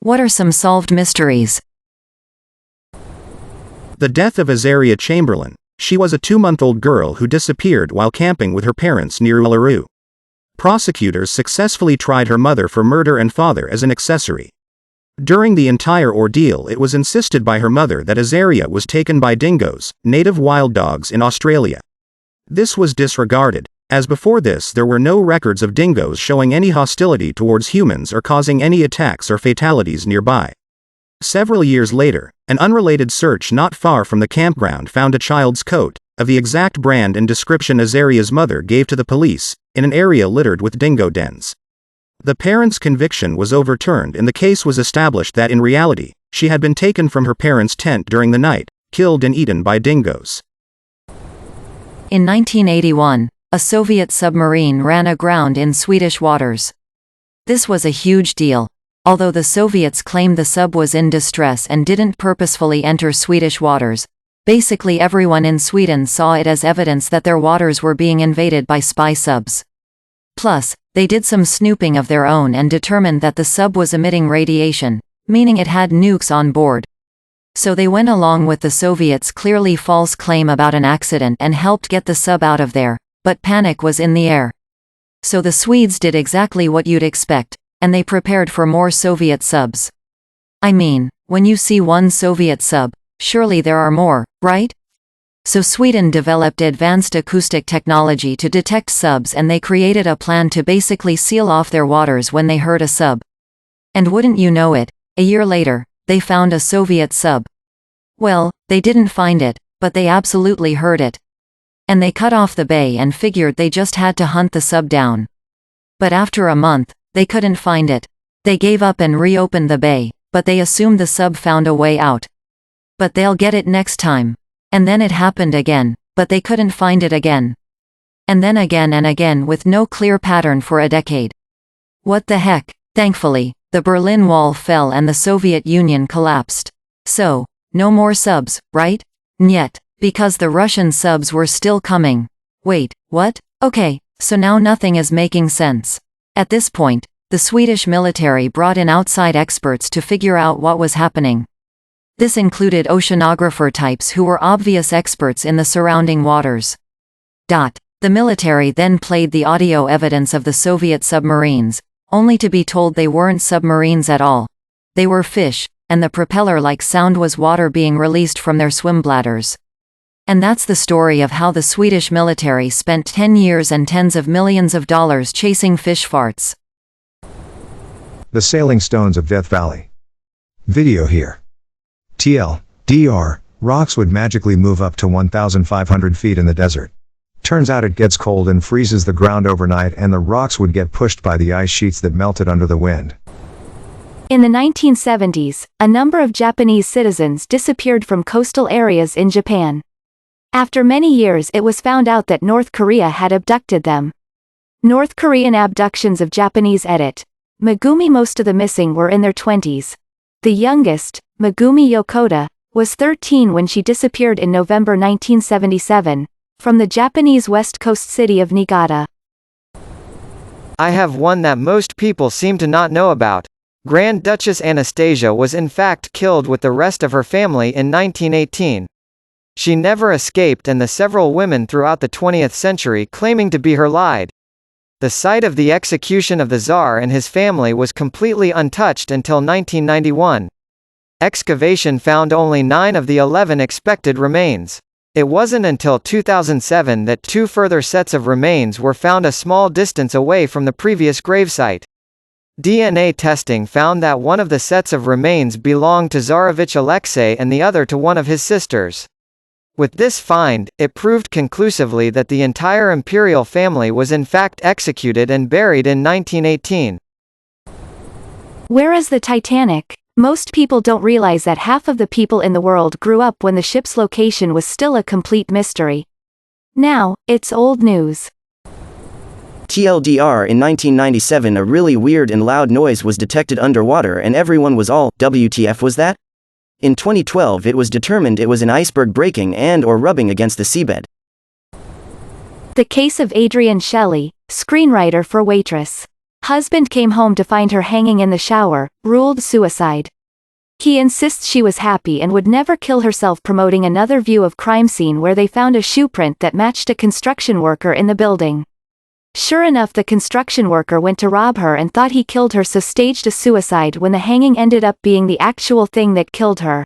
What are some solved mysteries? The death of Azaria Chamberlain. She was a 2-month-old girl who disappeared while camping with her parents near Uluru. Prosecutors successfully tried her mother for murder and father as an accessory. During the entire ordeal, it was insisted by her mother that Azaria was taken by dingoes, native wild dogs in Australia. This was disregarded, as before this there were no records of dingoes showing any hostility towards humans or causing any attacks or fatalities nearby. Several years later, an unrelated search not far from the campground found a child's coat, of the exact brand and description Azaria's mother gave to the police, in an area littered with dingo dens. The parents' conviction was overturned and the case was established that in reality, she had been taken from her parents' tent during the night, killed and eaten by dingoes. In 1981, a Soviet submarine ran aground in Swedish waters. This was a huge deal. Although the Soviets claimed the sub was in distress and didn't purposefully enter Swedish waters, basically everyone in Sweden saw it as evidence that their waters were being invaded by spy subs. Plus, they did some snooping of their own and determined that the sub was emitting radiation, meaning it had nukes on board. So they went along with the Soviets' clearly false claim about an accident and helped get the sub out of there, but panic was in the air. So the Swedes did exactly what you'd expect, and they prepared for more Soviet subs. I mean, when you see one Soviet sub, surely there are more, right? So Sweden developed advanced acoustic technology to detect subs and they created a plan to basically seal off their waters when they heard a sub. And wouldn't you know it, a year later, they found a Soviet sub. Well, they didn't find it, but they absolutely heard it. And they cut off the bay and figured they just had to hunt the sub down. But after a month, they couldn't find it. They gave up and reopened the bay, but they assumed the sub found a way out. But they'll get it next time. And then it happened again, but they couldn't find it again. And then again and again with no clear pattern for a decade. What the heck? Thankfully, the Berlin Wall fell and the Soviet Union collapsed. So, no more subs, right? Nyet, because the Russian subs were still coming. Wait, what? Okay, so now nothing is making sense. At this point, the Swedish military brought in outside experts to figure out what was happening. This included oceanographer types who were obvious experts in the surrounding waters. The military then played the audio evidence of the Soviet submarines, only to be told they weren't submarines at all. They were fish, and the propeller-like sound was water being released from their swim bladders. And that's the story of how the Swedish military spent 10 years and tens of millions of dollars chasing fish farts. The Sailing Stones of Death Valley. Video here. TLDR, rocks would magically move up to 1,500 feet in the desert. Turns out it gets cold and freezes the ground overnight and the rocks would get pushed by the ice sheets that melted under the wind. In the 1970s, a number of Japanese citizens disappeared from coastal areas in Japan. After many years it was found out that North Korea had abducted them. North Korean abductions of Japanese edit. Megumi. Most of the missing were in their 20s. The youngest, Megumi Yokota, was 13 when she disappeared in November 1977, from the Japanese west coast city of Niigata. I have one that most people seem to not know about. Grand Duchess Anastasia was in fact killed with the rest of her family in 1918. She never escaped and the several women throughout the 20th century claiming to be her lied. The site of the execution of the Tsar and his family was completely untouched until 1991. Excavation found only 9 of the 11 expected remains. It wasn't until 2007 that 2 further sets of remains were found a small distance away from the previous gravesite. DNA testing found that one of the sets of remains belonged to Tsarevich Alexei and the other to one of his sisters. With this find, it proved conclusively that the entire imperial family was in fact executed and buried in 1918. Whereas the Titanic, most people don't realize that half of the people in the world grew up when the ship's location was still a complete mystery. Now, it's old news. TLDR, in 1997 a really weird and loud noise was detected underwater and everyone was all, WTF was that? In 2012 it was determined it was an iceberg breaking and or rubbing against the seabed. The case of Adrienne Shelley, screenwriter for Waitress. Husband came home to find her hanging in the shower, ruled suicide. He insists she was happy and would never kill herself, promoting another view of crime scene where they found a shoe print that matched a construction worker in the building. Sure enough, the construction worker went to rob her and thought he killed her, so staged a suicide when the hanging ended up being the actual thing that killed her.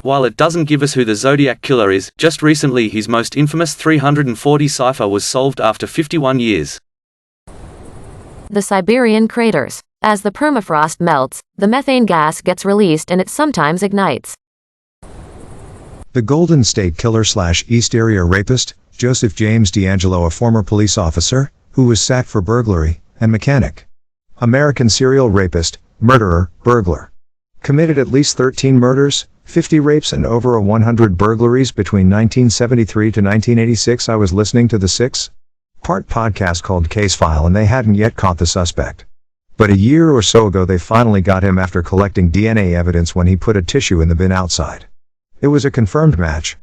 While it doesn't give us who the Zodiac Killer is, just recently his most infamous 340 cipher was solved after 51 years. The Siberian craters. As the permafrost melts, the methane gas gets released and it sometimes ignites. The Golden State Killer / East Area Rapist, Joseph James D'Angelo, a former police officer, who was sacked for burglary and mechanic. American serial rapist, murderer, burglar. Committed at least 13 murders, 50 rapes and over 100 burglaries between 1973 to 1986. I was listening to the 6-part podcast called Case File and they hadn't yet caught the suspect. But a year or so ago they finally got him after collecting DNA evidence when he put a tissue in the bin outside. It was a confirmed match.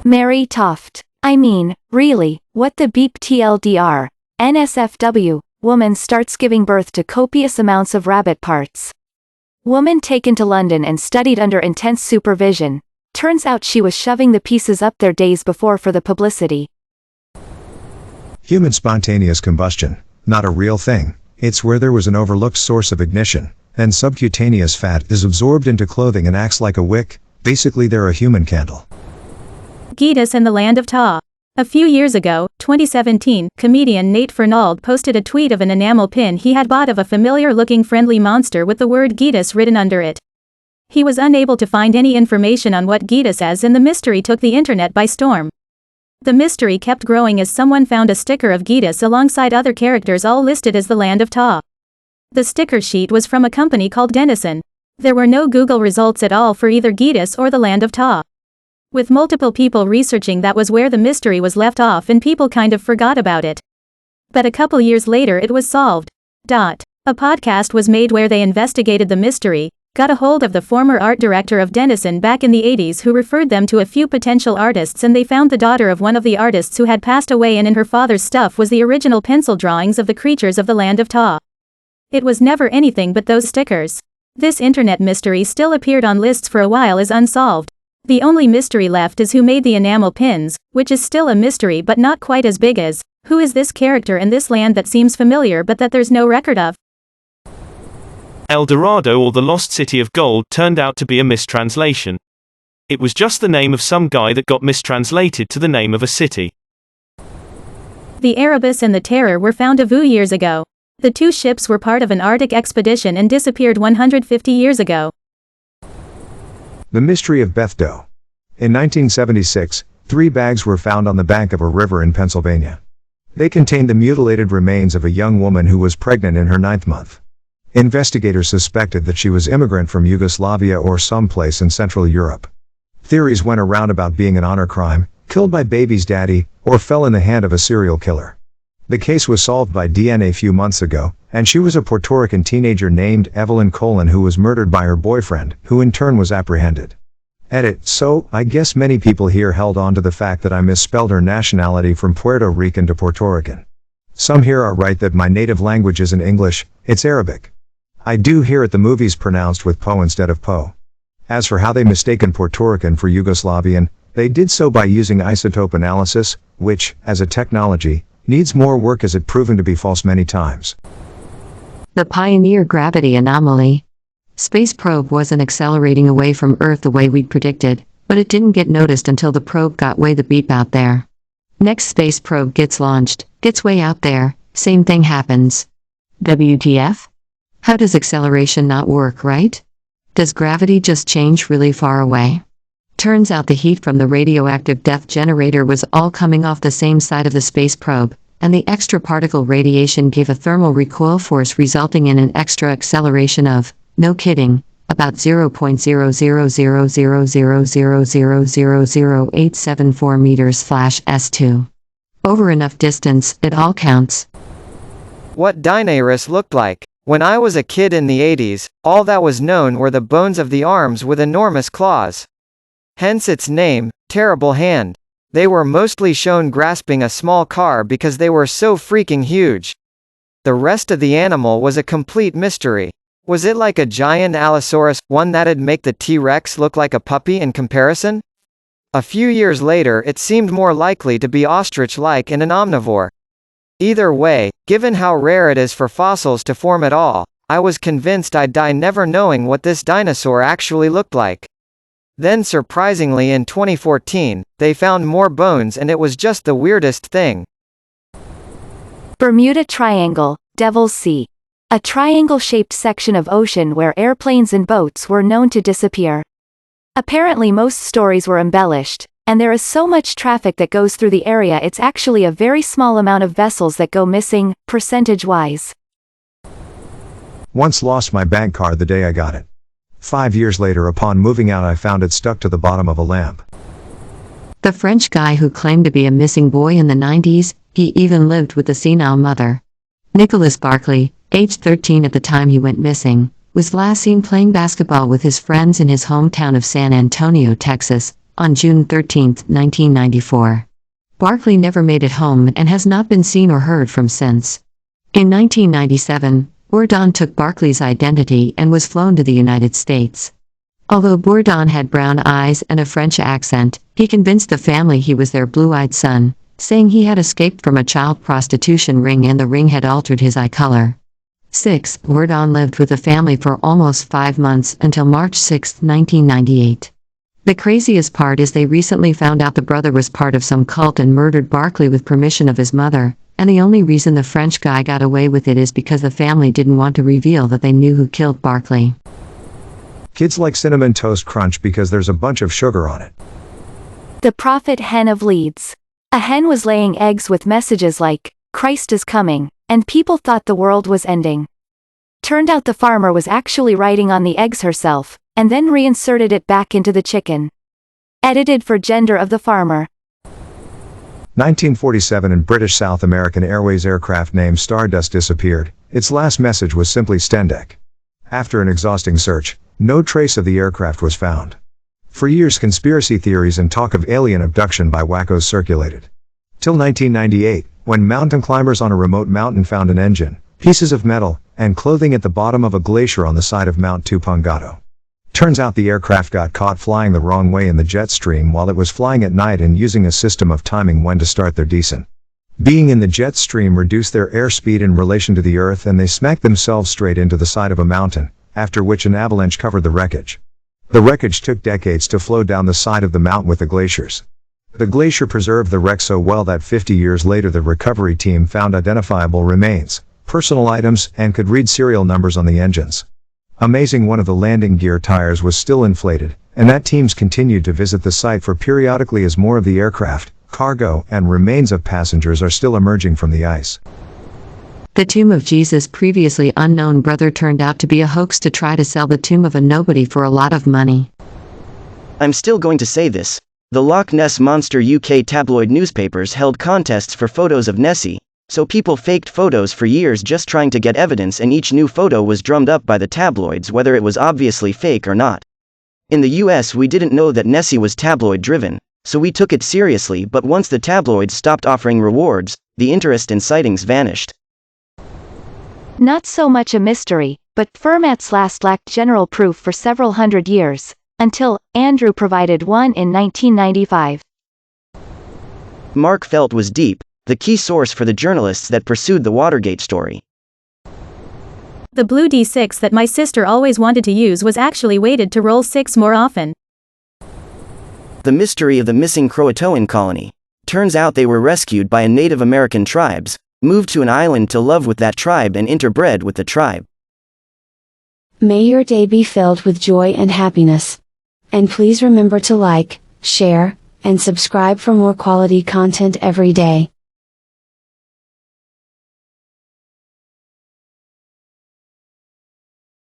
Mary Toft. I mean, really, what the beep TLDR. NSFW. Woman starts giving birth to copious amounts of rabbit parts. Woman taken to London and studied under intense supervision. Turns out she was shoving the pieces up there days before for the publicity. Human spontaneous combustion. Not a real thing. It's where there was an overlooked source of ignition, and subcutaneous fat is absorbed into clothing and acts like a wick. Basically they're a human candle. Gidus and the Land of Ta. A few years ago, 2017, comedian Nate Fernald posted a tweet of an enamel pin he had bought of a familiar-looking friendly monster with the word Gidus written under it. He was unable to find any information on what Gidus is, and the mystery took the internet by storm. The mystery kept growing as someone found a sticker of Gidus alongside other characters all listed as the Land of Ta. The sticker sheet was from a company called Denizen. There were no Google results at all for either Gidus or the Land of Ta. With multiple people researching, that was where the mystery was left off and people kind of forgot about it. But a couple years later it was solved. A podcast was made where they investigated the mystery, got a hold of the former art director of Denizen back in the 80s who referred them to a few potential artists, and they found the daughter of one of the artists who had passed away, and in her father's stuff was the original pencil drawings of the creatures of the Land of Ta. It was never anything but those stickers. This internet mystery still appeared on lists for a while as unsolved. The only mystery left is who made the enamel pins, which is still a mystery but not quite as big as, who is this character in this land that seems familiar but that there's no record of? El Dorado, or the Lost City of Gold, turned out to be a mistranslation. It was just the name of some guy that got mistranslated to the name of a city. The Erebus and the Terror were found a few years ago. The two ships were part of an Arctic expedition and disappeared 150 years ago. The Mystery of Beth Doe. In 1976, 3 bags were found on the bank of a river in Pennsylvania. They contained the mutilated remains of a young woman who was pregnant in her 9th month. Investigators suspected that she was immigrant from Yugoslavia or someplace in Central Europe. Theories went around about being an honor crime, killed by baby's daddy, or fell in the hand of a serial killer. The case was solved by DNA a few months ago, and she was a Puerto Rican teenager named Evelyn Colon who was murdered by her boyfriend, who in turn was apprehended. Edit. So, I guess many people here held on to the fact that I misspelled her nationality from Puerto Rican to Puerto Rican. Some here are right that my native language isn't English, it's Arabic. I do hear it the movies pronounced with Po instead of Po. As for how they mistaken Puerto Rican for Yugoslavian, they did so by using isotope analysis, which, as a technology, needs more work as it proven to be false many times. The Pioneer Gravity Anomaly. Space probe wasn't accelerating away from Earth the way we'd predicted, but it didn't get noticed until the probe got way the beep out there. Next space probe gets launched, gets way out there, same thing happens. WTF? How does acceleration not work, right? Does gravity just change really far away? Turns out the heat from the radioactive death generator was all coming off the same side of the space probe, and the extra particle radiation gave a thermal recoil force resulting in an extra acceleration of, no kidding, about 0.000000000874 meters/s2. Over enough distance, it all counts. What Daenerys looked like. When I was a kid in the 80s, all that was known were the bones of the arms with enormous claws. Hence its name, Terrible Hand. They were mostly shown grasping a small car because they were so freaking huge. The rest of the animal was a complete mystery. Was it like a giant Allosaurus, one that'd make the T-Rex look like a puppy in comparison? A few years later it seemed more likely to be ostrich-like and an omnivore. Either way, given how rare it is for fossils to form at all, I was convinced I'd die never knowing what this dinosaur actually looked like. Then surprisingly in 2014, they found more bones and it was just the weirdest thing. Bermuda Triangle, Devil's Sea. A triangle-shaped section of ocean where airplanes and boats were known to disappear. Apparently most stories were embellished, and there is so much traffic that goes through the area it's actually a very small amount of vessels that go missing, percentage-wise. Once lost my bank card the day I got it. 5 years later upon moving out I found it stuck to the bottom of a lamp. The French guy who claimed to be a missing boy in the 90s, he even lived with a senile mother. Nicholas Barkley, aged 13 at the time he went missing, was last seen playing basketball with his friends in his hometown of San Antonio, Texas, on June 13, 1994. Barkley never made it home and has not been seen or heard from since. In 1997, Bourdon took Barkley's identity and was flown to the United States. Although Bourdon had brown eyes and a French accent, he convinced the family he was their blue-eyed son, saying he had escaped from a child prostitution ring and the ring had altered his eye color. 6. Bourdon lived with the family for almost 5 months until March 6, 1998. The craziest part is they recently found out the brother was part of some cult and murdered Barkley with permission of his mother, and the only reason the French guy got away with it is because the family didn't want to reveal that they knew who killed Barkley. Kids like Cinnamon Toast Crunch because there's a bunch of sugar on it. The Prophet Hen of Leeds. A hen was laying eggs with messages like, "Christ is coming," and people thought the world was ending. Turned out the farmer was actually writing on the eggs herself, and then reinserted it back into the chicken. Edited for gender of the farmer. 1947 in British South American Airways aircraft named Stardust disappeared. Its last message was simply Stendek. After an exhausting search, no trace of the aircraft was found. For years conspiracy theories and talk of alien abduction by wackos circulated. Till 1998, when mountain climbers on a remote mountain found an engine, pieces of metal, and clothing at the bottom of a glacier on the side of Mount Tupungato. Turns out the aircraft got caught flying the wrong way in the jet stream while it was flying at night and using a system of timing when to start their descent. Being in the jet stream reduced their airspeed in relation to the Earth and they smacked themselves straight into the side of a mountain, after which an avalanche covered the wreckage. The wreckage took decades to flow down the side of the mountain with the glaciers. The glacier preserved the wreck so well that 50 years later the recovery team found identifiable remains, personal items, and could read serial numbers on the engines. Amazing, one of the landing gear tires was still inflated, and that teams continued to visit the site for periodically as more of the aircraft, cargo, and remains of passengers are still emerging from the ice. The tomb of Jesus' previously unknown brother turned out to be a hoax to try to sell the tomb of a nobody for a lot of money. I'm still going to say this. The Loch Ness Monster UK tabloid newspapers held contests for photos of Nessie, so people faked photos for years just trying to get evidence, and each new photo was drummed up by the tabloids whether it was obviously fake or not. In the US we didn't know that Nessie was tabloid driven, so we took it seriously, but once the tabloids stopped offering rewards, the interest in sightings vanished. Not so much a mystery, but firm-at last lacked general proof for several hundred years, until Andrew provided one in 1995. Mark Felt was deep, the key source for the journalists that pursued the Watergate story. The blue D6 that my sister always wanted to use was actually weighted to roll 6 more often. The mystery of the missing Croatoan colony. Turns out they were rescued by a Native American tribes, moved to an island to love with that tribe and interbred with the tribe. May your day be filled with joy and happiness. And please remember to like, share, and subscribe for more quality content every day.